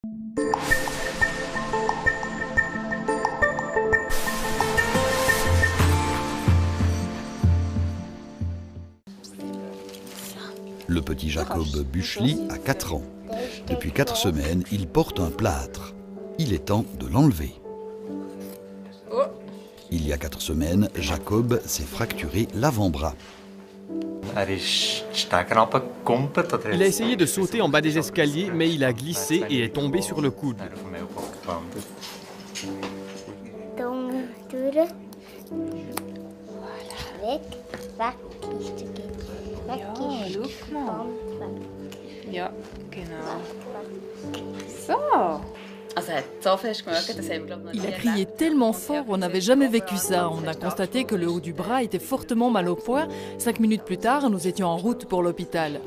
Le petit Jacob Büchli a 4 ans. Depuis 4 semaines, il porte un plâtre. Il est temps de l'enlever. Il y a 4 semaines, Jacob s'est fracturé l'avant-bras. Il a essayé de sauter en bas des escaliers, mais il a glissé et est tombé sur le coude. Ja, genau. So. Il a crié tellement fort, on n'avait jamais vécu ça. On a constaté que le haut du bras était fortement mal au point. 5 minutes plus tard, nous étions en route pour l'hôpital.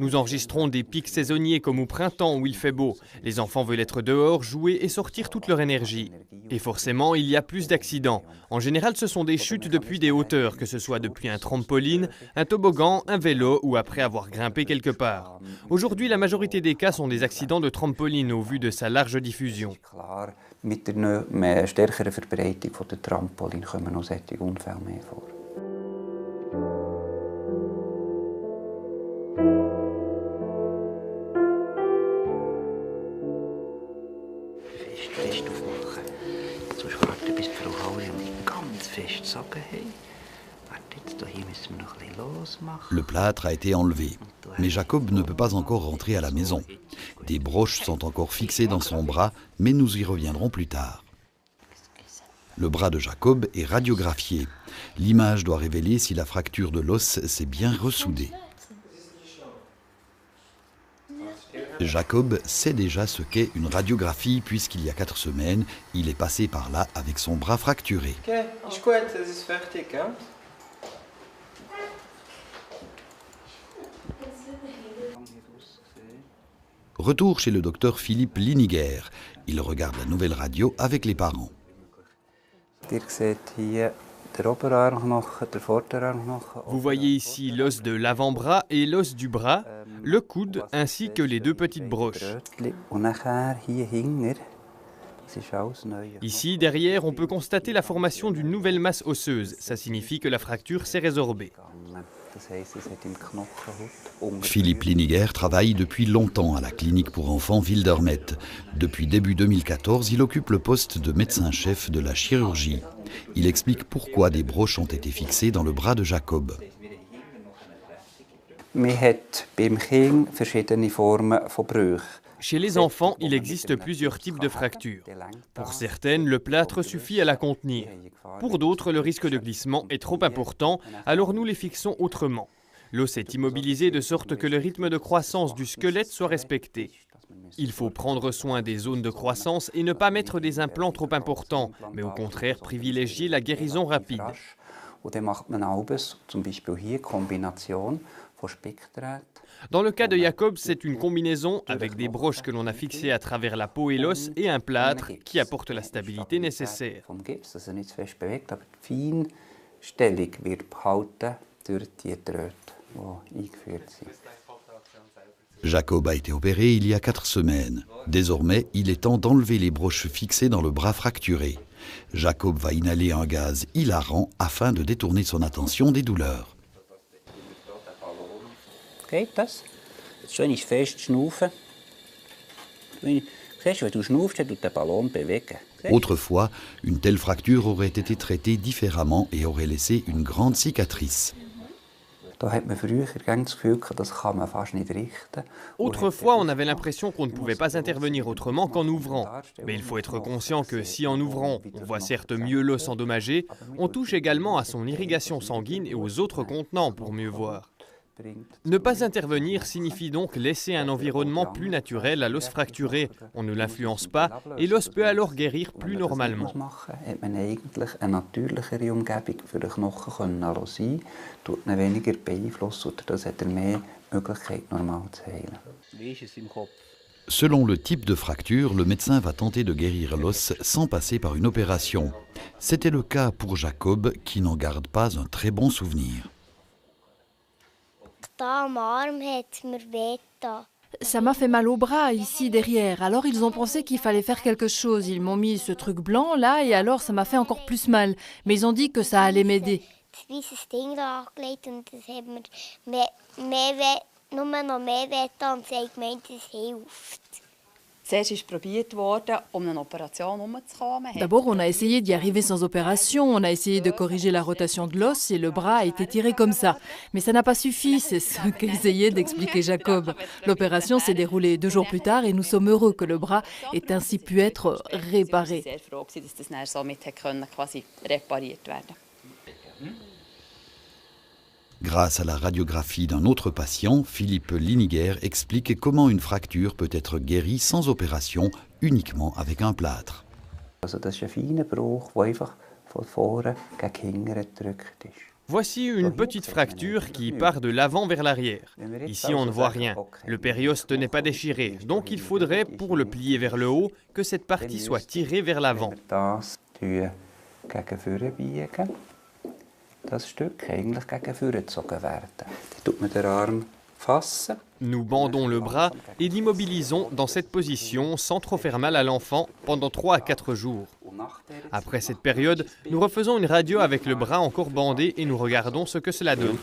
Nous enregistrons des pics saisonniers comme au printemps où il fait beau. Les enfants veulent être dehors, jouer et sortir toute leur énergie. Et forcément, il y a plus d'accidents. En général, ce sont des chutes depuis des hauteurs, que ce soit depuis un trampoline, un toboggan, un vélo ou après avoir grimpé quelque part. Aujourd'hui, la majorité des cas sont des accidents de trampoline au vu de sa large diffusion. Mit der stärkeren Verbreitung der Trampolin kommen noch solche Unfälle mehr vor. Fest aufmachen. Sonst warten, bis die Frau Hauri und ich ganz fest sagen, hey, warte, jetzt hier müssen wir noch ein bisschen losmachen. Le plâtre a été enlevé, mais Jacob ne peut pas encore rentrer à la maison. Des broches sont encore fixées dans son bras, mais nous y reviendrons plus tard. Le bras de Jacob est radiographié. L'image doit révéler si la fracture de l'os s'est bien ressoudée. Jacob sait déjà ce qu'est une radiographie puisqu'il y a 4 semaines, il est passé par là avec son bras fracturé. Ok, ist gut, das ist fertig, gell? Retour chez le docteur Philippe Liniger. Il regarde la nouvelle radio avec les parents. Vous voyez ici l'os de l'avant-bras et l'os du bras, le coude ainsi que les 2 petites broches. Ici, derrière, on peut constater la formation d'une nouvelle masse osseuse. Ça signifie que la fracture s'est résorbée. Philippe Liniger travaille depuis longtemps à la clinique pour enfants Wildermet. Depuis début 2014, il occupe le poste de médecin-chef de la chirurgie. Il explique pourquoi des broches ont été fixées dans le bras de Jacob. Chez les enfants, il existe plusieurs types de fractures. Pour certaines, le plâtre suffit à la contenir. Pour d'autres, le risque de glissement est trop important, alors nous les fixons autrement. L'os est immobilisé de sorte que le rythme de croissance du squelette soit respecté. Il faut prendre soin des zones de croissance et ne pas mettre des implants trop importants, mais au contraire privilégier la guérison rapide. Dans le cas de Jacob, c'est une combinaison avec des broches que l'on a fixées à travers la peau et l'os et un plâtre qui apporte la stabilité nécessaire. Jacob a été opéré il y a 4 semaines. Désormais, il est temps d'enlever les broches fixées dans le bras fracturé. Jacob va inhaler un gaz hilarant afin de détourner son attention des douleurs. Geht das? Schön fest schnaufen. Siehst du, wenn du schnaufst, dann tut der Ballon bewegen. Autrefois, une telle fracture aurait été traitée différemment et aurait laissé une grande cicatrice. Autrefois, on avait l'impression qu'on ne pouvait pas intervenir autrement qu'en ouvrant. Mais il faut être conscient que si en ouvrant, on voit certes mieux l'os endommagé, on touche également à son irrigation sanguine et aux autres contenants pour mieux voir. Ne pas intervenir signifie donc laisser un environnement plus naturel à l'os fracturé. On ne l'influence pas et l'os peut alors guérir plus normalement. Selon le type de fracture, le médecin va tenter de guérir l'os sans passer par une opération. C'était le cas pour Jacob qui n'en garde pas un très bon souvenir. Ça m'a fait mal au bras, ici derrière. Alors ils ont pensé qu'il fallait faire quelque chose. Ils m'ont mis ce truc blanc là et alors ça m'a fait encore plus mal. Mais ils ont dit que ça allait m'aider. D'abord, on a essayé d'y arriver sans opération, on a essayé de corriger la rotation de l'os et le bras a été tiré comme ça. Mais ça n'a pas suffi, c'est ce qu'essayait d'expliquer Jacob. L'opération s'est déroulée 2 jours plus tard et nous sommes heureux que le bras ait ainsi pu être réparé. Grâce à la radiographie d'un autre patient, Philippe Liniger explique comment une fracture peut être guérie sans opération, uniquement avec un plâtre. Voici une petite fracture qui part de l'avant vers l'arrière. Ici, on ne voit rien. Le périoste n'est pas déchiré, donc il faudrait, pour le plier vers le haut, que cette partie soit tirée vers l'avant. Nous bandons le bras et l'immobilisons dans cette position sans trop faire mal à l'enfant pendant 3 à 4 jours. Après cette période, nous refaisons une radio avec le bras encore bandé et nous regardons ce que cela donne.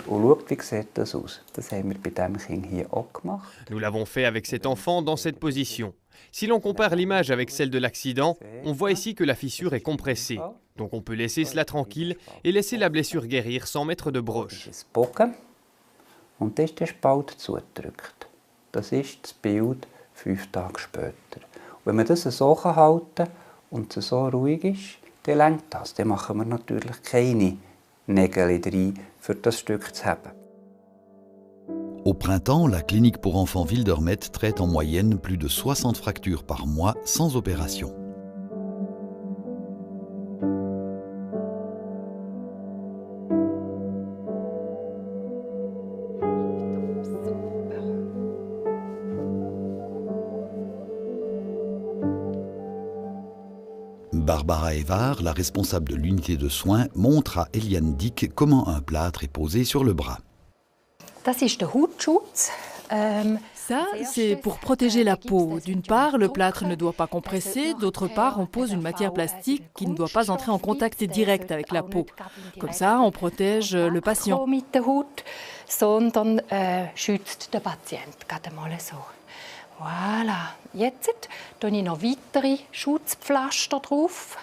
Nous l'avons fait avec cet enfant dans cette position. Si l'on compare l'image avec celle de l'accident, on voit ici que la fissure est compressée. Donc on peut laisser cela tranquille et laisser la blessure guérir sans mettre de broche. Und dann ist der Spalt zugedrückt. Das ist das Bild 5 Tage später. Und wenn man das so halten kann und es so ruhig ist, dann reicht das. Dann machen wir natürlich keine Nägel rein, für das Stück zu haben. Au printemps, la clinique pour enfants Wildermet traite en moyenne plus de 60 fractures par mois sans opération. Barbara Evard, la responsable de l'unité de soins, montre à Eliane Dick comment un plâtre est posé sur le bras. Ça, c'est pour protéger la peau. D'une part, le plâtre ne doit pas compresser. D'autre part, on pose une matière plastique qui ne doit pas entrer en contact direct avec la peau. Comme ça, on protège le patient. Voilà. Jetzt tue ich noch weitere Schutzpflaster drauf.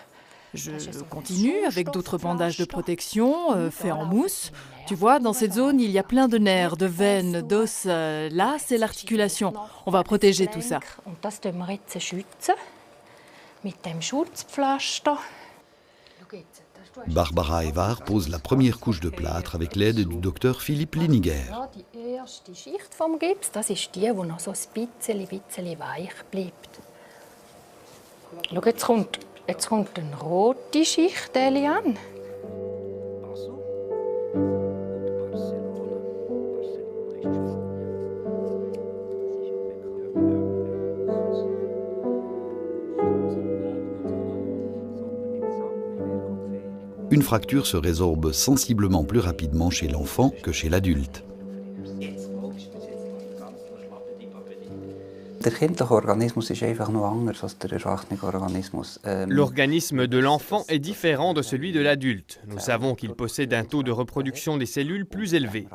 Je continue avec d'autres bandages de protection faits en mousse. Tu vois, dans cette zone, il y a plein de nerfs, de veines, d'os. Là, c'est l'articulation. On va protéger tout ça. Und das tun wir jetzt schützen mit dem Schutzpflaster. Barbara Evard pose la première couche de plâtre avec l'aide du docteur Philippe Liniger. Die erste Schicht vom Gips, das ist die noch so ein bisschen weich bleibt. Schau, jetzt kommt eine rote Schicht, Eliane. Une fracture se résorbe sensiblement plus rapidement chez l'enfant que chez l'adulte. L'organisme de l'enfant est différent de celui de l'adulte. Nous savons qu'il possède un taux de reproduction des cellules plus élevé.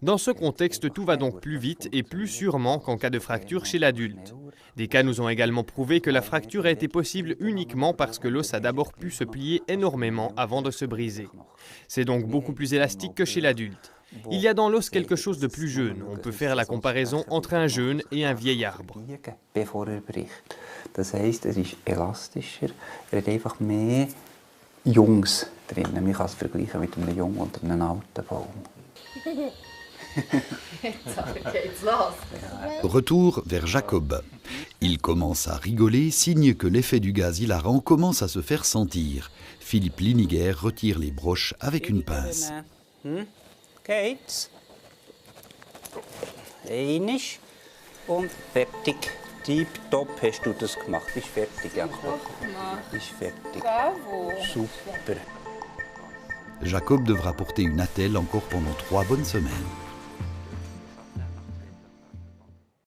Dans ce contexte, tout va donc plus vite et plus sûrement qu'en cas de fracture chez l'adulte. Des cas nous ont également prouvé que la fracture a été possible uniquement parce que l'os a d'abord pu se plier énormément avant de se briser. C'est donc beaucoup plus élastique que chez l'adulte. Il y a dans l'os quelque chose de plus jeune. On peut faire la comparaison entre un jeune et un vieil arbre. Das heisst, es ist elastischer, hat einfach mehr Jungs drin. Man kann es vergleichen mit einem jungen und einem alten Baum. Retour vers Jacob. Il commence à rigoler, signe que l'effet du gaz hilarant commence à se faire sentir. Philippe Liniger retire les broches avec une pince. Geht's? Einisch und fertig. Tipptopp hast du das gemacht. Bist fertig, Jakob? Bist fertig. Bravo. Super. Jacob devra porter une attelle encore pendant 3 bonnes semaines.